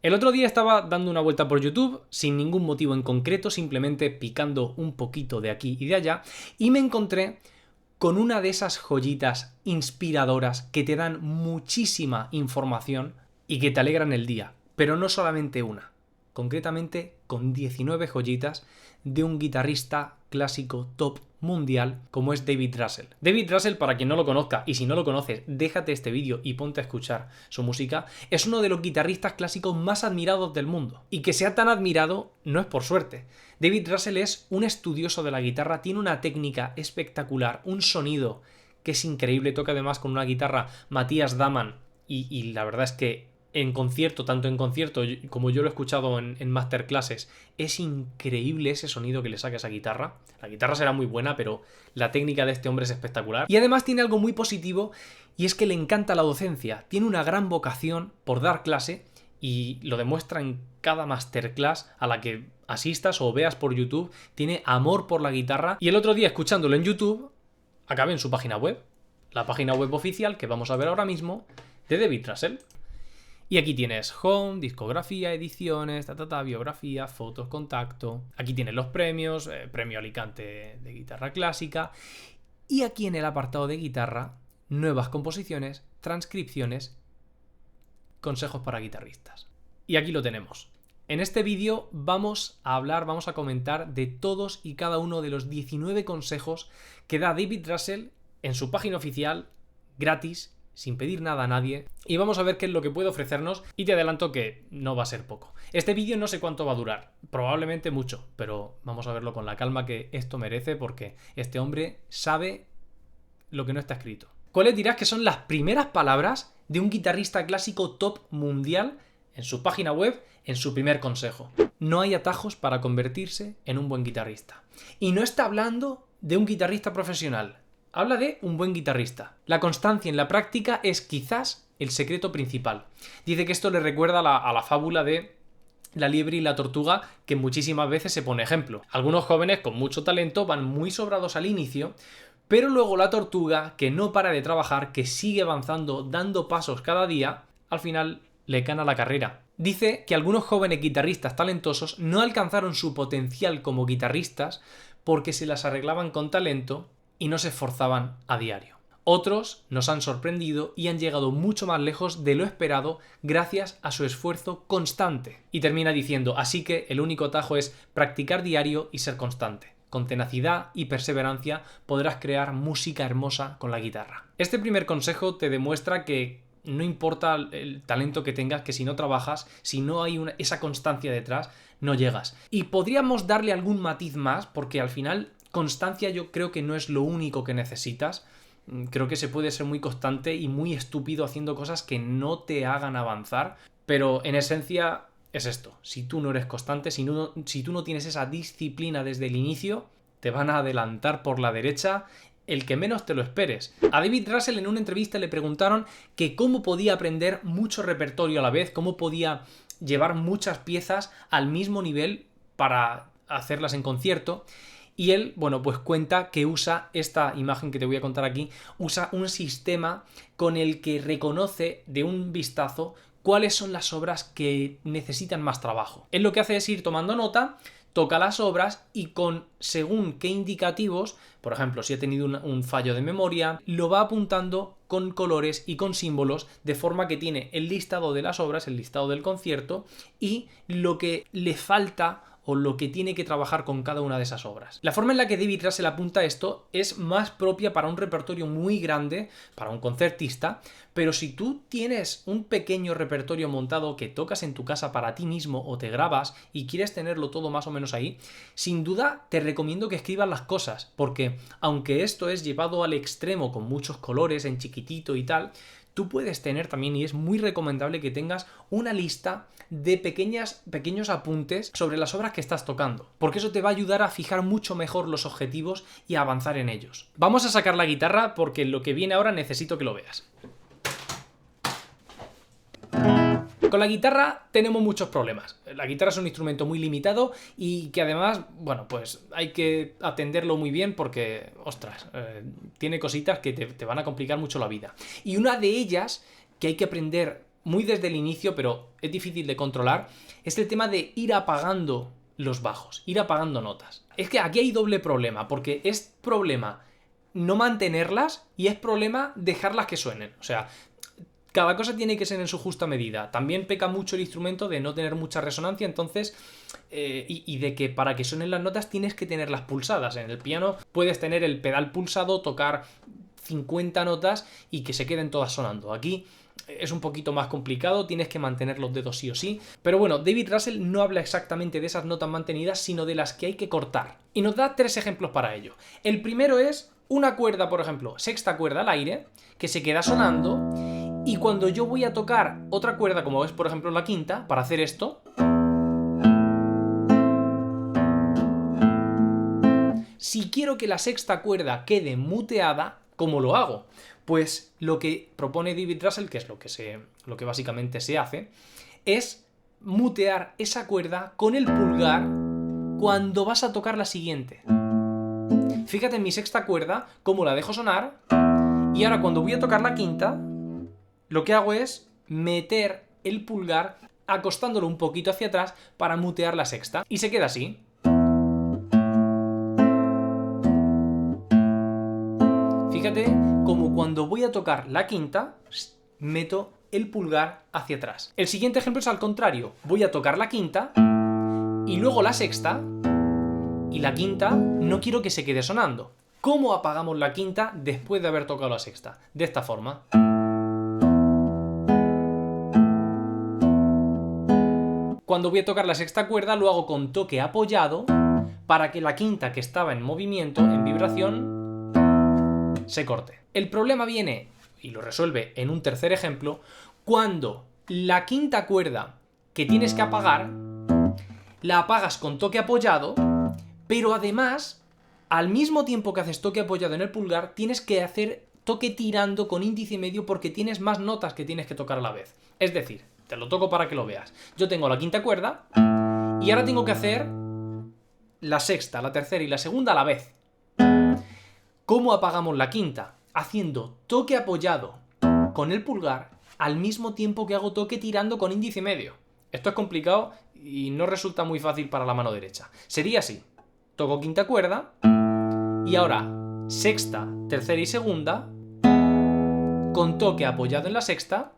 El otro día estaba dando una vuelta por YouTube, sin ningún motivo en concreto, simplemente picando un poquito de aquí y de allá, y me encontré con una de esas joyitas inspiradoras que te dan muchísima información y que te alegran el día. Pero no solamente una, concretamente con 19 joyitas de un guitarrista clásico top mundial como es David Russell. David Russell, para quien no lo conozca, y si no lo conoces, déjate este vídeo y ponte a escuchar su música, es uno de los guitarristas clásicos más admirados del mundo. Y que sea tan admirado no es por suerte. David Russell es un estudioso de la guitarra, tiene una técnica espectacular, un sonido que es increíble, toca además con una guitarra Matthias Dammann y la verdad es que en concierto, tanto en concierto como yo lo he escuchado en masterclasses, es increíble ese sonido que le saca esa guitarra. La guitarra será muy buena, pero la técnica de este hombre es espectacular. Y además tiene algo muy positivo, y es que le encanta la docencia. Tiene una gran vocación por dar clase y lo demuestra en cada masterclass a la que asistas o veas por YouTube. Tiene amor por la guitarra. Y el otro día, escuchándolo en YouTube, acabé en su página web. La página web oficial que vamos a ver ahora mismo de David Russell. Y aquí tienes home, discografía, ediciones, biografía, fotos, contacto. Aquí tienes los premios, premio Alicante de guitarra clásica. Y aquí en el apartado de guitarra, nuevas composiciones, transcripciones, consejos para guitarristas. Y aquí lo tenemos. En este vídeo vamos a comentar de todos y cada uno de los 19 consejos que da David Russell en su página oficial, gratis, sin pedir nada a nadie, y vamos a ver qué es lo que puede ofrecernos, y te adelanto que no va a ser poco. Este vídeo no sé cuánto va a durar, probablemente mucho, pero vamos a verlo con la calma que esto merece, porque este hombre sabe lo que no está escrito. ¿Cuáles dirás que son las primeras palabras de un guitarrista clásico top mundial en su página web, en su primer consejo? No hay atajos para convertirse en un buen guitarrista. Y no está hablando de un guitarrista profesional. Habla de un buen guitarrista. La constancia en la práctica es quizás el secreto principal. Dice que esto le recuerda a la fábula de la liebre y la tortuga, que muchísimas veces se pone ejemplo. Algunos jóvenes con mucho talento van muy sobrados al inicio, pero luego la tortuga, que no para de trabajar, que sigue avanzando, dando pasos cada día, al final le gana la carrera. Dice que algunos jóvenes guitarristas talentosos no alcanzaron su potencial como guitarristas porque se las arreglaban con talento y no se esforzaban a diario. Otros nos han sorprendido y han llegado mucho más lejos de lo esperado gracias a su esfuerzo constante. Y termina diciendo, así que el único atajo es practicar diario y ser constante. Con tenacidad y perseverancia podrás crear música hermosa con la guitarra. Este primer consejo te demuestra que no importa el talento que tengas, que si no trabajas, si no hay esa constancia detrás, no llegas. Y podríamos darle algún matiz más, porque al final constancia yo creo que no es lo único que necesitas. Creo que se puede ser muy constante y muy estúpido haciendo cosas que no te hagan avanzar, pero en esencia es esto. Si tú no eres constante, si tú no tienes esa disciplina desde el inicio, te van a adelantar por la derecha el que menos te lo esperes. A David Russell en una entrevista le preguntaron que cómo podía aprender mucho repertorio a la vez, cómo podía llevar muchas piezas al mismo nivel para hacerlas en concierto. Y él, bueno, pues cuenta que usa esta imagen que te voy a contar aquí, usa un sistema con el que reconoce de un vistazo cuáles son las obras que necesitan más trabajo. Él lo que hace es ir tomando nota, toca las obras y con según qué indicativos, por ejemplo, si ha tenido un fallo de memoria, lo va apuntando con colores y con símbolos, de forma que tiene el listado de las obras, el listado del concierto y lo que le falta o lo que tiene que trabajar con cada una de esas obras. La forma en la que David Russell apunta esto es más propia para un repertorio muy grande, para un concertista, pero si tú tienes un pequeño repertorio montado que tocas en tu casa para ti mismo o te grabas y quieres tenerlo todo más o menos ahí, sin duda te recomiendo que escribas las cosas, porque aunque esto es llevado al extremo con muchos colores en chiquitito y tal, tú puedes tener también, y es muy recomendable que tengas una lista de pequeños apuntes sobre las obras que estás tocando, porque eso te va a ayudar a fijar mucho mejor los objetivos y a avanzar en ellos. Vamos a sacar la guitarra porque lo que viene ahora necesito que lo veas. Con la guitarra tenemos muchos problemas. La guitarra es un instrumento muy limitado y que además, bueno, pues hay que atenderlo muy bien porque, ostras, tiene cositas que te van a complicar mucho la vida. Y una de ellas que hay que aprender muy desde el inicio, pero es difícil de controlar, es el tema de ir apagando los bajos, ir apagando notas. Es que aquí hay doble problema, porque es problema no mantenerlas y es problema dejarlas que suenen. O sea, cada cosa tiene que ser en su justa medida. También peca mucho el instrumento de no tener mucha resonancia, entonces, y de que para que suenen las notas tienes que tenerlas pulsadas. En el piano puedes tener el pedal pulsado, tocar 50 notas y que se queden todas sonando. Aquí es un poquito más complicado, tienes que mantener los dedos sí o sí. Pero bueno, David Russell no habla exactamente de esas notas mantenidas, sino de las que hay que cortar. Y nos da 3 ejemplos para ello. El primero es una cuerda, por ejemplo, sexta cuerda al aire, que se queda sonando, y cuando yo voy a tocar otra cuerda, como es por ejemplo la quinta, para hacer esto, si quiero que la sexta cuerda quede muteada, ¿cómo lo hago? Pues lo que propone David Russell, que es lo que básicamente se hace, es mutear esa cuerda con el pulgar cuando vas a tocar la siguiente. Fíjate en mi sexta cuerda, cómo la dejo sonar, y ahora cuando voy a tocar la quinta, lo que hago es meter el pulgar acostándolo un poquito hacia atrás para mutear la sexta. Y se queda así. Fíjate como cuando voy a tocar la quinta, meto el pulgar hacia atrás. El siguiente ejemplo es al contrario. Voy a tocar la quinta y luego la sexta, y la quinta no quiero que se quede sonando. ¿Cómo apagamos la quinta después de haber tocado la sexta? De esta forma. Cuando voy a tocar la sexta cuerda lo hago con toque apoyado para que la quinta que estaba en movimiento, en vibración, se corte. El problema viene, y lo resuelve en un tercer ejemplo, cuando la quinta cuerda que tienes que apagar, la apagas con toque apoyado, pero además, al mismo tiempo que haces toque apoyado en el pulgar, tienes que hacer toque tirando con índice y medio porque tienes más notas que tienes que tocar a la vez. Es decir, te lo toco para que lo veas. Yo tengo la quinta cuerda y ahora tengo que hacer la sexta, la tercera y la segunda a la vez. ¿Cómo apagamos la quinta? Haciendo toque apoyado con el pulgar al mismo tiempo que hago toque tirando con índice y medio. Esto es complicado y no resulta muy fácil para la mano derecha. Sería así. Toco quinta cuerda y ahora sexta, tercera y segunda con toque apoyado en la sexta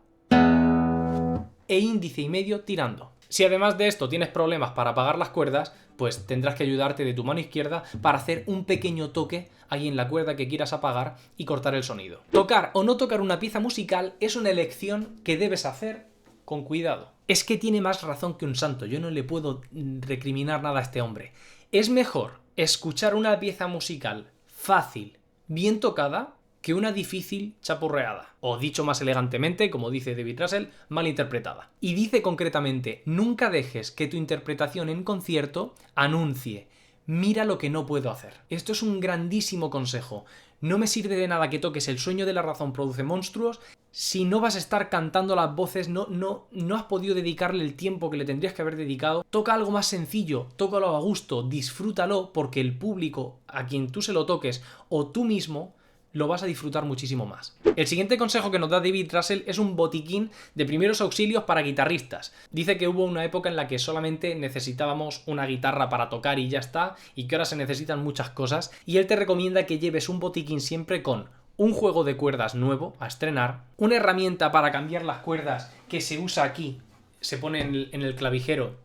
e índice y medio tirando. Si además de esto tienes problemas para apagar las cuerdas, pues tendrás que ayudarte de tu mano izquierda para hacer un pequeño toque ahí en la cuerda que quieras apagar y cortar el sonido. Tocar o no tocar una pieza musical es una elección que debes hacer con cuidado. Es que tiene más razón que un santo, yo no le puedo recriminar nada a este hombre. Es mejor escuchar una pieza musical fácil, bien tocada, que una difícil chapurreada. O dicho más elegantemente, como dice David Russell, mal interpretada. Y dice concretamente, nunca dejes que tu interpretación en concierto anuncie, mira lo que no puedo hacer. Esto es un grandísimo consejo. No me sirve de nada que toques El sueño de la razón produce monstruos si no vas a estar cantando las voces, no has podido dedicarle el tiempo que le tendrías que haber dedicado. Toca algo más sencillo, tócalo a gusto, disfrútalo, porque el público a quien tú se lo toques o tú mismo lo vas a disfrutar muchísimo más. El siguiente consejo que nos da David Russell es un botiquín de primeros auxilios para guitarristas. Dice que hubo una época en la que solamente necesitábamos una guitarra para tocar y ya está, y que ahora se necesitan muchas cosas, y él te recomienda que lleves un botiquín siempre con un juego de cuerdas nuevo a estrenar, una herramienta para cambiar las cuerdas que se usa aquí, se pone en el clavijero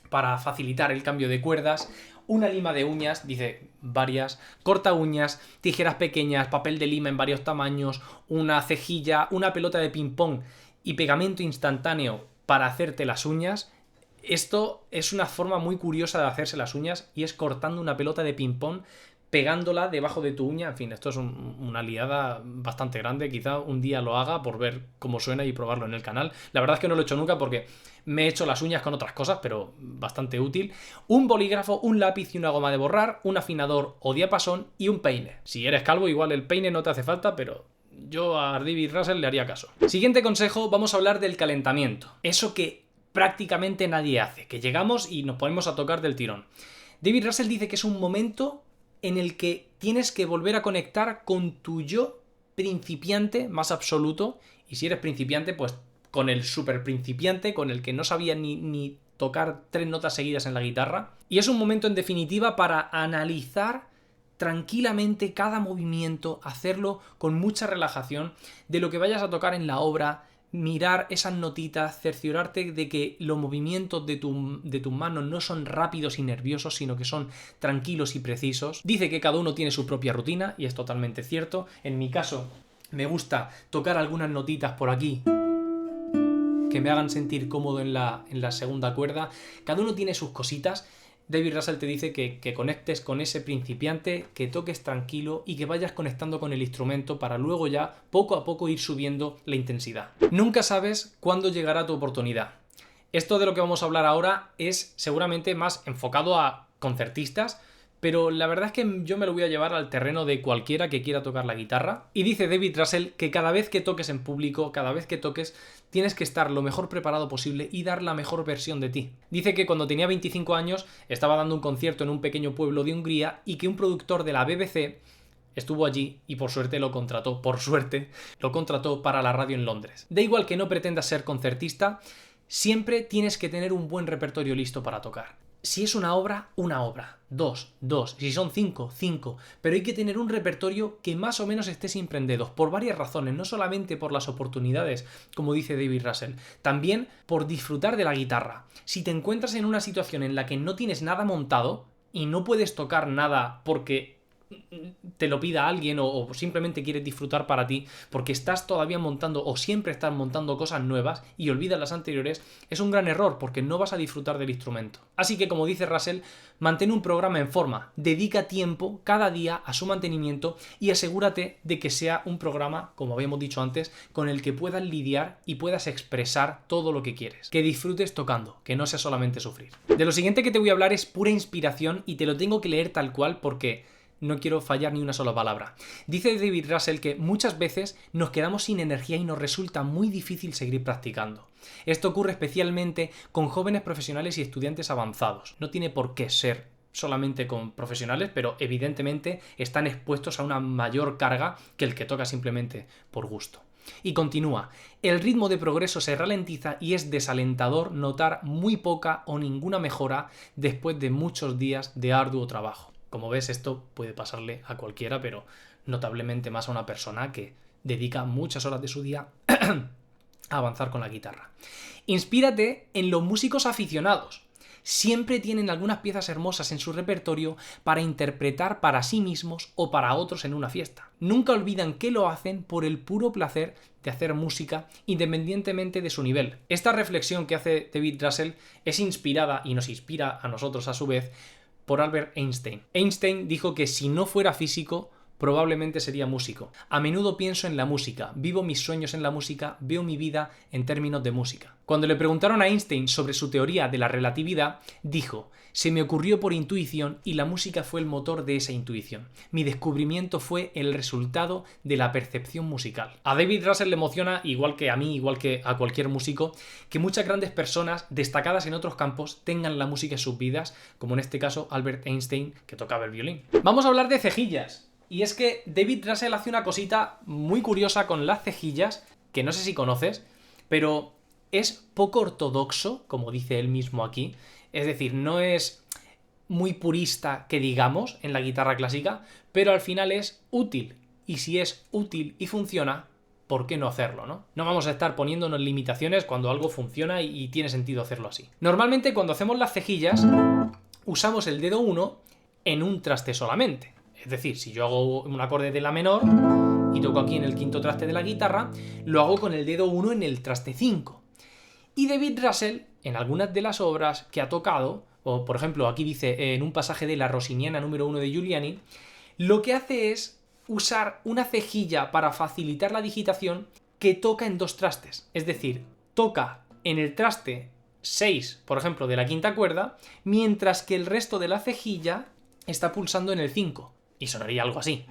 para facilitar el cambio de cuerdas, una lima de uñas, dice varias, corta uñas, tijeras pequeñas, papel de lima en varios tamaños, una cejilla, una pelota de ping-pong y pegamento instantáneo para hacerte las uñas. Esto es una forma muy curiosa de hacerse las uñas y es cortando una pelota de ping-pong, pegándola debajo de tu uña. En fin, esto es una liada bastante grande. Quizá un día lo haga por ver cómo suena y probarlo en el canal. La verdad es que no lo he hecho nunca porque me he hecho las uñas con otras cosas, pero bastante útil. Un bolígrafo, un lápiz y una goma de borrar, un afinador o diapasón y un peine. Si eres calvo, igual el peine no te hace falta, pero yo a David Russell le haría caso. Siguiente consejo, vamos a hablar del calentamiento. Eso que prácticamente nadie hace, que llegamos y nos ponemos a tocar del tirón. David Russell dice que es un momento en el que tienes que volver a conectar con tu yo principiante más absoluto, y si eres principiante, pues con el super principiante, con el que no sabía ni tocar 3 notas seguidas en la guitarra. Y es un momento en definitiva para analizar tranquilamente cada movimiento, hacerlo con mucha relajación de lo que vayas a tocar en la obra, mirar esas notitas, cerciorarte de que los movimientos de tus manos no son rápidos y nerviosos, sino que son tranquilos y precisos. Dice que cada uno tiene su propia rutina y es totalmente cierto. En mi caso, me gusta tocar algunas notitas por aquí que me hagan sentir cómodo en la segunda cuerda. Cada uno tiene sus cositas. David Russell te dice que conectes con ese principiante, que toques tranquilo y que vayas conectando con el instrumento para luego ya poco a poco ir subiendo la intensidad. Nunca sabes cuándo llegará tu oportunidad. Esto de lo que vamos a hablar ahora es seguramente más enfocado a concertistas, pero la verdad es que yo me lo voy a llevar al terreno de cualquiera que quiera tocar la guitarra. Y dice David Russell que cada vez que toques en público, cada vez que toques, tienes que estar lo mejor preparado posible y dar la mejor versión de ti. Dice que cuando tenía 25 años estaba dando un concierto en un pequeño pueblo de Hungría y que un productor de la BBC estuvo allí y por suerte lo contrató para la radio en Londres. Da igual que no pretendas ser concertista, siempre tienes que tener un buen repertorio listo para tocar. Si es una obra, 2, si son 5, pero hay que tener un repertorio que más o menos esté sin dedos, por varias razones, no solamente por las oportunidades, como dice David Russell, también por disfrutar de la guitarra. Si te encuentras en una situación en la que no tienes nada montado y no puedes tocar nada porque te lo pida alguien o simplemente quieres disfrutar para ti porque estás todavía montando o siempre estás montando cosas nuevas y olvidas las anteriores, es un gran error porque no vas a disfrutar del instrumento. Así que, como dice Russell, mantén un programa en forma, dedica tiempo cada día a su mantenimiento y asegúrate de que sea un programa, como habíamos dicho antes, con el que puedas lidiar y puedas expresar todo lo que quieres. Que disfrutes tocando, que no sea solamente sufrir. De lo siguiente que te voy a hablar es pura inspiración y te lo tengo que leer tal cual porque no quiero fallar ni una sola palabra. Dice David Russell que muchas veces nos quedamos sin energía y nos resulta muy difícil seguir practicando. Esto ocurre especialmente con jóvenes profesionales y estudiantes avanzados. No tiene por qué ser solamente con profesionales, pero evidentemente están expuestos a una mayor carga que el que toca simplemente por gusto. Y continúa, el ritmo de progreso se ralentiza y es desalentador notar muy poca o ninguna mejora después de muchos días de arduo trabajo. Como ves, esto puede pasarle a cualquiera, pero notablemente más a una persona que dedica muchas horas de su día a avanzar con la guitarra. Inspírate en los músicos aficionados. Siempre tienen algunas piezas hermosas en su repertorio para interpretar para sí mismos o para otros en una fiesta. Nunca olvidan que lo hacen por el puro placer de hacer música independientemente de su nivel. Esta reflexión que hace David Russell es inspirada y nos inspira a nosotros a su vez por Albert Einstein. Einstein dijo que si no fuera físico, probablemente sería músico. A menudo pienso en la música, vivo mis sueños en la música, veo mi vida en términos de música. Cuando le preguntaron a Einstein sobre su teoría de la relatividad, dijo: se me ocurrió por intuición y la música fue el motor de esa intuición. Mi descubrimiento fue el resultado de la percepción musical. A David Russell le emociona, igual que a mí, igual que a cualquier músico, que muchas grandes personas destacadas en otros campos tengan la música en sus vidas, como en este caso Albert Einstein, que tocaba el violín. Vamos a hablar de cejillas. Y es que David Russell hace una cosita muy curiosa con las cejillas, que no sé si conoces, pero es poco ortodoxo, como dice él mismo aquí. Es decir, no es muy purista, que digamos, en la guitarra clásica, pero al final es útil. Y si es útil y funciona, ¿por qué no hacerlo, no? No vamos a estar poniéndonos limitaciones cuando algo funciona y tiene sentido hacerlo así. Normalmente, cuando hacemos las cejillas, usamos el dedo 1 en un traste solamente. Es decir, si yo hago un acorde de la menor y toco aquí en el quinto traste de la guitarra, lo hago con el dedo 1 en el traste 5. Y David Russell, en algunas de las obras que ha tocado, o por ejemplo aquí dice en un pasaje de la Rossiniana número 1 de Giuliani, lo que hace es usar una cejilla para facilitar la digitación que toca en 2 trastes. Es decir, toca en el traste 6, por ejemplo, de la quinta cuerda, mientras que el resto de la cejilla está pulsando en el 5. Y sonaría algo así.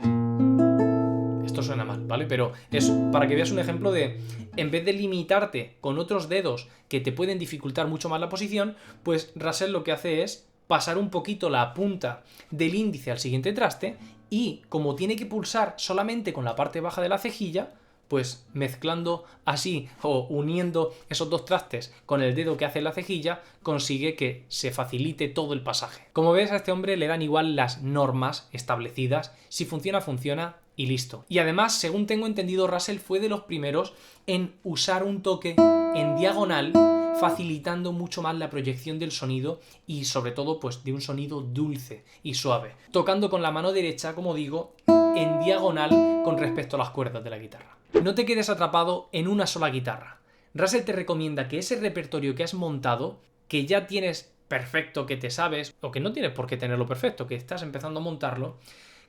Esto suena mal, ¿vale? Pero es para que veas un ejemplo de, en vez de limitarte con otros dedos que te pueden dificultar mucho más la posición, pues Russell lo que hace es pasar un poquito la punta del índice al siguiente traste y, como tiene que pulsar solamente con la parte baja de la cejilla, pues mezclando así o uniendo esos dos trastes con el dedo que hace la cejilla, consigue que se facilite todo el pasaje. Como ves, a este hombre le dan igual las normas establecidas, si funciona, funciona y listo. Y además, según tengo entendido, Russell fue de los primeros en usar un toque en diagonal, facilitando mucho más la proyección del sonido y sobre todo pues de un sonido dulce y suave. Tocando con la mano derecha, como digo, en diagonal con respecto a las cuerdas de la guitarra. No te quedes atrapado en una sola guitarra. Russell te recomienda que ese repertorio que has montado, que ya tienes perfecto, que te sabes, o que no tienes por qué tenerlo perfecto, que estás empezando a montarlo,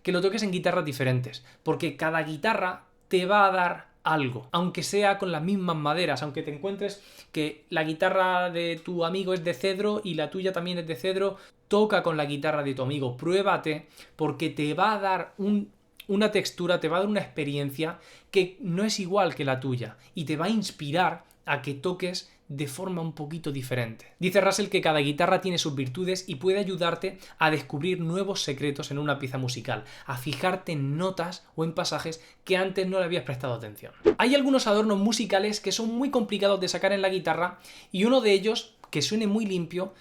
que lo toques en guitarras diferentes, porque cada guitarra te va a dar algo, aunque sea con las mismas maderas, aunque te encuentres que la guitarra de tu amigo es de cedro y la tuya también es de cedro, toca con la guitarra de tu amigo, pruébate, porque te va a dar una textura, te va a dar una experiencia que no es igual que la tuya y te va a inspirar a que toques de forma un poquito diferente. Dice Russell que cada guitarra tiene sus virtudes y puede ayudarte a descubrir nuevos secretos en una pieza musical, a fijarte en notas o en pasajes que antes no le habías prestado atención. Hay algunos adornos musicales que son muy complicados de sacar en la guitarra y uno de ellos, que suene muy limpio,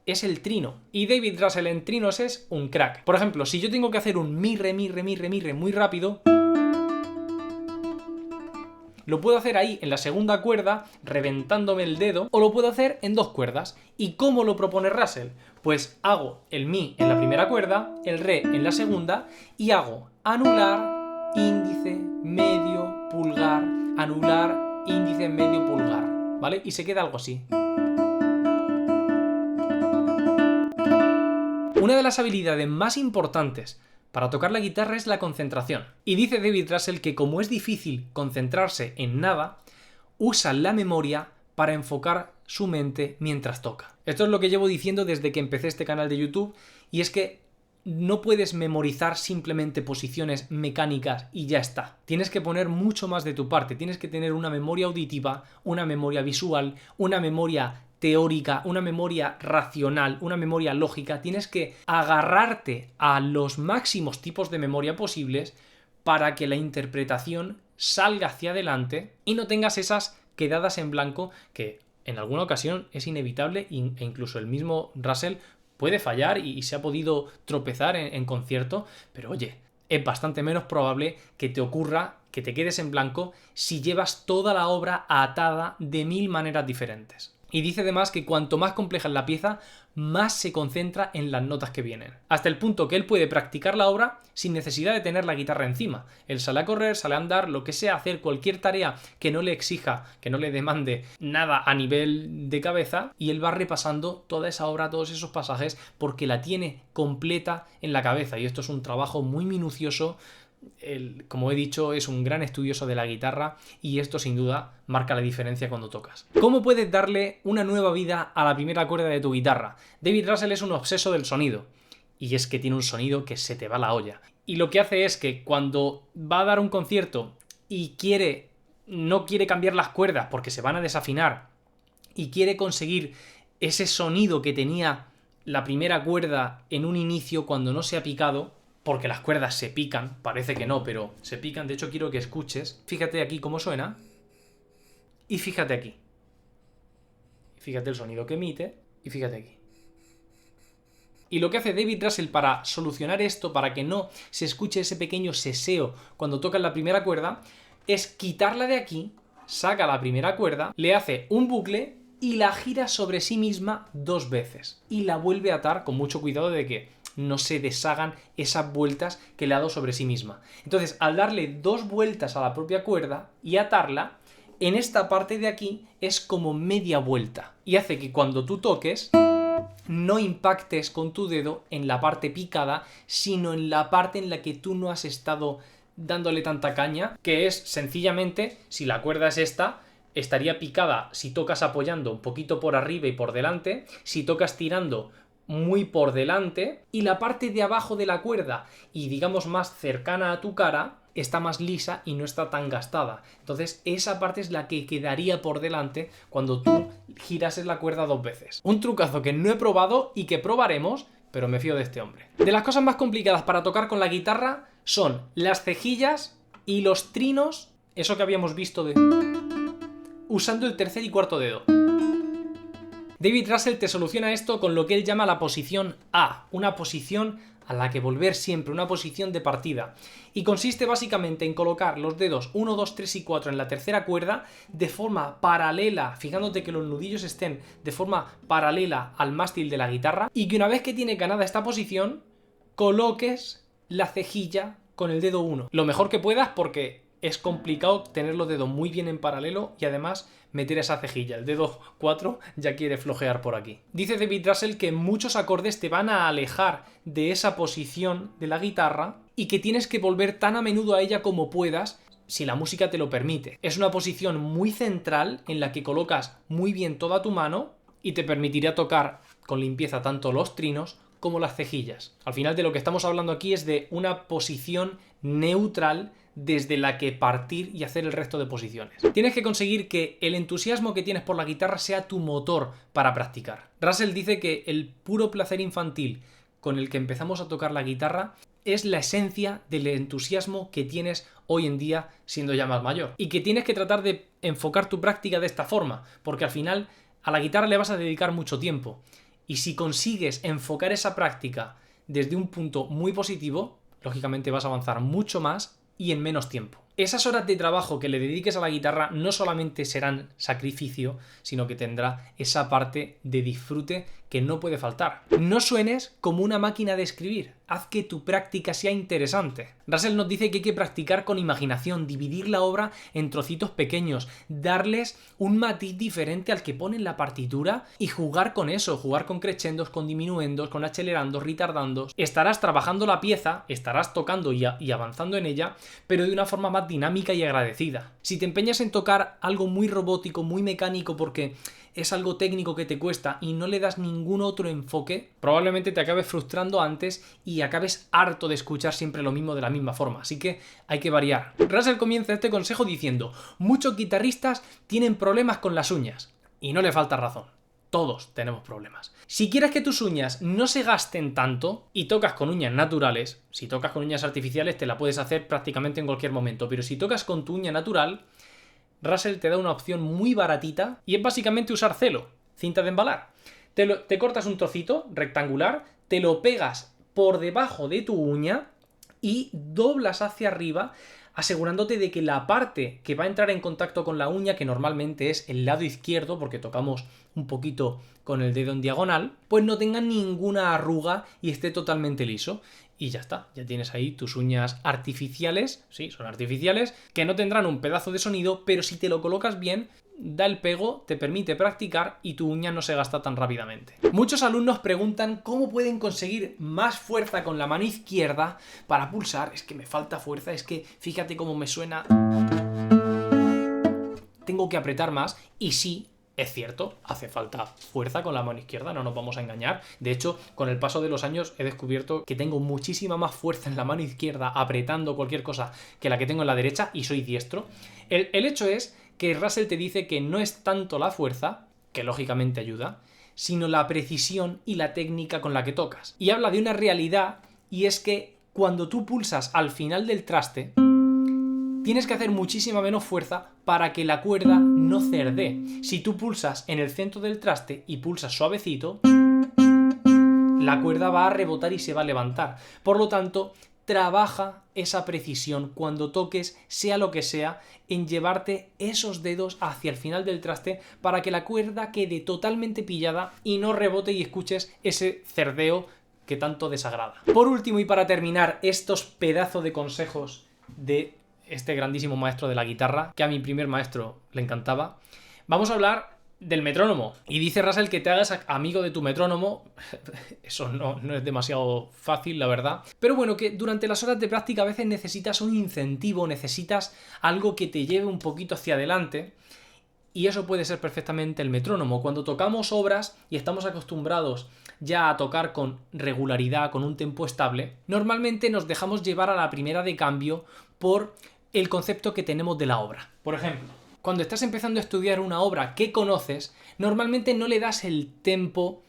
es el trino. Y David Russell en trinos es un crack. Por ejemplo, si yo tengo que hacer un mi, re, mi, re, mi, re, mi, re muy rápido, lo puedo hacer ahí en la segunda cuerda, reventándome el dedo, o lo puedo hacer en dos cuerdas. ¿Y cómo lo propone Russell? Pues hago el mi en la primera cuerda, el re en la segunda, y hago anular, índice, medio, pulgar, anular, índice, medio, pulgar, ¿vale? Y se queda algo así. Una de las habilidades más importantes para tocar la guitarra es la concentración. Y dice David Russell que como es difícil concentrarse en nada, usa la memoria para enfocar su mente mientras toca. Esto es lo que llevo diciendo desde que empecé este canal de YouTube, y es que no puedes memorizar simplemente posiciones mecánicas y ya está. Tienes que poner mucho más de tu parte, tienes que tener una memoria auditiva, una memoria visual, una memoria teórica, una memoria racional, una memoria lógica. Tienes que agarrarte a los máximos tipos de memoria posibles para que la interpretación salga hacia adelante y no tengas esas quedadas en blanco que en alguna ocasión es inevitable e incluso el mismo Russell puede fallar y se ha podido tropezar en concierto, pero oye, es bastante menos probable que te ocurra que te quedes en blanco si llevas toda la obra atada de 1000 maneras diferentes. Y dice además que cuanto más compleja es la pieza, más se concentra en las notas que vienen. Hasta el punto que él puede practicar la obra sin necesidad de tener la guitarra encima. Él sale a correr, sale a andar, lo que sea, hacer cualquier tarea que no le exija, que no le demande nada a nivel de cabeza, y él va repasando toda esa obra, todos esos pasajes, porque la tiene completa en la cabeza. Y esto es un trabajo muy minucioso. Él, como he dicho, es un gran estudioso de la guitarra y esto sin duda marca la diferencia cuando tocas. ¿Cómo puedes darle una nueva vida a la primera cuerda de tu guitarra? David Russell es un obseso del sonido y es que tiene un sonido que se te va la olla. Y lo que hace es que cuando va a dar un concierto y no quiere cambiar las cuerdas porque se van a desafinar y quiere conseguir ese sonido que tenía la primera cuerda en un inicio cuando no se ha picado, porque las cuerdas se pican, parece que no, pero se pican. De hecho, quiero que escuches. Fíjate aquí cómo suena. Y fíjate aquí. Fíjate el sonido que emite. Y fíjate aquí. Y lo que hace David Russell para solucionar esto, para que no se escuche ese pequeño seseo cuando toca la primera cuerda, es quitarla de aquí, saca la primera cuerda, le hace un bucle y la gira sobre sí misma 2 veces. Y la vuelve a atar con mucho cuidado de que no se deshagan esas vueltas que le ha dado sobre sí misma. Entonces, al darle 2 vueltas a la propia cuerda y atarla, en esta parte de aquí es como media vuelta. Y hace que cuando tú toques, no impactes con tu dedo en la parte picada, sino en la parte en la que tú no has estado dándole tanta caña, que es sencillamente, si la cuerda es esta, estaría picada si tocas apoyando un poquito por arriba y por delante, si tocas tirando muy por delante, y la parte de abajo de la cuerda y digamos más cercana a tu cara está más lisa y no está tan gastada. Entonces esa parte es la que quedaría por delante cuando tú girases la cuerda 2 veces. Un trucazo que no he probado y que probaremos, pero me fío de este hombre. De las cosas más complicadas para tocar con la guitarra son las cejillas y los trinos eso que habíamos visto de... usando el tercer y cuarto dedo. David Russell te soluciona esto con lo que él llama la posición A, una posición a la que volver siempre, una posición de partida. Y consiste básicamente en colocar los dedos 1, 2, 3 y 4 en la tercera cuerda de forma paralela, fijándote que los nudillos estén de forma paralela al mástil de la guitarra, y que una vez que tienes ganada esta posición, coloques la cejilla con el dedo 1. Lo mejor que puedas, porque es complicado tener los dedos muy bien en paralelo y además meter esa cejilla. El dedo 4 ya quiere flojear por aquí. Dice David Russell que muchos acordes te van a alejar de esa posición de la guitarra y que tienes que volver tan a menudo a ella como puedas si la música te lo permite. Es una posición muy central en la que colocas muy bien toda tu mano y te permitirá tocar con limpieza tanto los trinos como las cejillas. Al final de lo que estamos hablando aquí es de una posición neutral desde la que partir y hacer el resto de posiciones. Tienes que conseguir que el entusiasmo que tienes por la guitarra sea tu motor para practicar. Russell dice que el puro placer infantil con el que empezamos a tocar la guitarra es la esencia del entusiasmo que tienes hoy en día siendo ya más mayor. Y que tienes que tratar de enfocar tu práctica de esta forma, porque al final a la guitarra le vas a dedicar mucho tiempo. Y si consigues enfocar esa práctica desde un punto muy positivo, lógicamente vas a avanzar mucho más y en menos tiempo. Esas horas de trabajo que le dediques a la guitarra no solamente serán sacrificio, sino que tendrá esa parte de disfrute que no puede faltar. No suenes como una máquina de escribir. Haz que tu práctica sea interesante. Russell nos dice que hay que practicar con imaginación, dividir la obra en trocitos pequeños, darles un matiz diferente al que pone en la partitura y jugar con eso, jugar con crescendos, con diminuendos, con acelerandos, retardandos. Estarás trabajando la pieza, estarás tocando y avanzando en ella, pero de una forma más dinámica y agradecida. Si te empeñas en tocar algo muy robótico, muy mecánico porque es algo técnico que te cuesta y no le das ningún otro enfoque, probablemente te acabes frustrando antes y acabes harto de escuchar siempre lo mismo de la misma forma. Así que hay que variar. Russell comienza este consejo diciendo: muchos guitarristas tienen problemas con las uñas. Y no le falta razón. Todos tenemos problemas. Si quieres que tus uñas no se gasten tanto y tocas con uñas naturales, si tocas con uñas artificiales te la puedes hacer prácticamente en cualquier momento, pero si tocas con tu uña natural, Russell te da una opción muy baratita y es básicamente usar celo, cinta de embalar. Te cortas un trocito rectangular, te lo pegas por debajo de tu uña y doblas hacia arriba, asegurándote de que la parte que va a entrar en contacto con la uña, que normalmente es el lado izquierdo, porque tocamos un poquito con el dedo en diagonal, pues no tenga ninguna arruga y esté totalmente liso. Y ya está, ya tienes ahí tus uñas artificiales, sí, son artificiales, que no tendrán un pedazo de sonido, pero si te lo colocas bien, da el pego, te permite practicar y tu uña no se gasta tan rápidamente. Muchos alumnos preguntan cómo pueden conseguir más fuerza con la mano izquierda para pulsar. Es que me falta fuerza, es que fíjate cómo me suena. Tengo que apretar más y sí, es cierto, hace falta fuerza con la mano izquierda, no nos vamos a engañar. De hecho, con el paso de los años he descubierto que tengo muchísima más fuerza en la mano izquierda apretando cualquier cosa que la que tengo en la derecha y soy diestro. El hecho es que Russell te dice que no es tanto la fuerza, que lógicamente ayuda, sino la precisión y la técnica con la que tocas. Y habla de una realidad, y es que cuando tú pulsas al final del traste, tienes que hacer muchísima menos fuerza para que la cuerda no cerdee. Si tú pulsas en el centro del traste y pulsas suavecito, la cuerda va a rebotar y se va a levantar. Por lo tanto, trabaja esa precisión cuando toques, sea lo que sea, en llevarte esos dedos hacia el final del traste para que la cuerda quede totalmente pillada y no rebote y escuches ese cerdeo que tanto desagrada. Por último y para terminar estos pedazos de consejos de este grandísimo maestro de la guitarra, que a mi primer maestro le encantaba, vamos a hablar del metrónomo. Y dice Russell que te hagas amigo de tu metrónomo. Eso no es demasiado fácil, la verdad. Pero bueno, que durante las horas de práctica a veces necesitas un incentivo, necesitas algo que te lleve un poquito hacia adelante. Y eso puede ser perfectamente el metrónomo. Cuando tocamos obras y estamos acostumbrados ya a tocar con regularidad, con un tempo estable, normalmente nos dejamos llevar a la primera de cambio por el concepto que tenemos de la obra. Por ejemplo, cuando estás empezando a estudiar una obra que conoces, normalmente no le das el tempo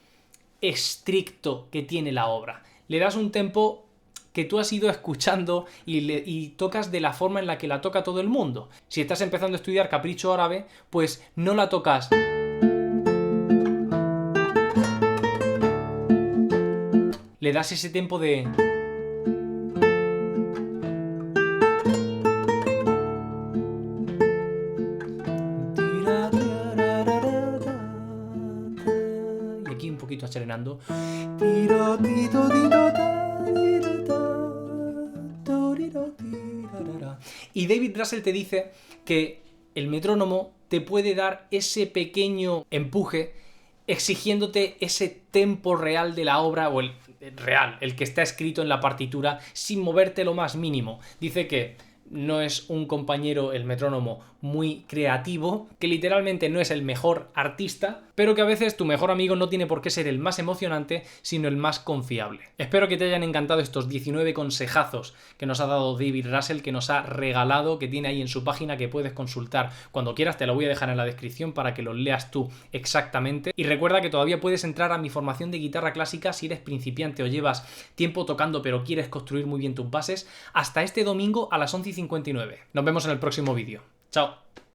estricto que tiene la obra. Le das un tempo que tú has ido escuchando y tocas de la forma en la que la toca todo el mundo. Si estás empezando a estudiar capricho árabe, pues no la tocas. Le das ese tempo de... Y aquí un poquito acelerando. Y David Russell te dice que el metrónomo te puede dar ese pequeño empuje exigiéndote ese tempo real de la obra, o el real, el que está escrito en la partitura, sin moverte lo más mínimo. Dice que no es un compañero, el metrónomo, muy creativo, que literalmente no es el mejor artista, pero que a veces tu mejor amigo no tiene por qué ser el más emocionante, sino el más confiable. Espero que te hayan encantado estos 19 consejazos que nos ha dado David Russell, que nos ha regalado, que tiene ahí en su página, que puedes consultar cuando quieras. Te lo voy a dejar en la descripción para que los leas tú exactamente. Y recuerda que todavía puedes entrar a mi formación de guitarra clásica si eres principiante o llevas tiempo tocando pero quieres construir muy bien tus bases, hasta este domingo a las 11:59. Nos vemos en el próximo vídeo. Chao.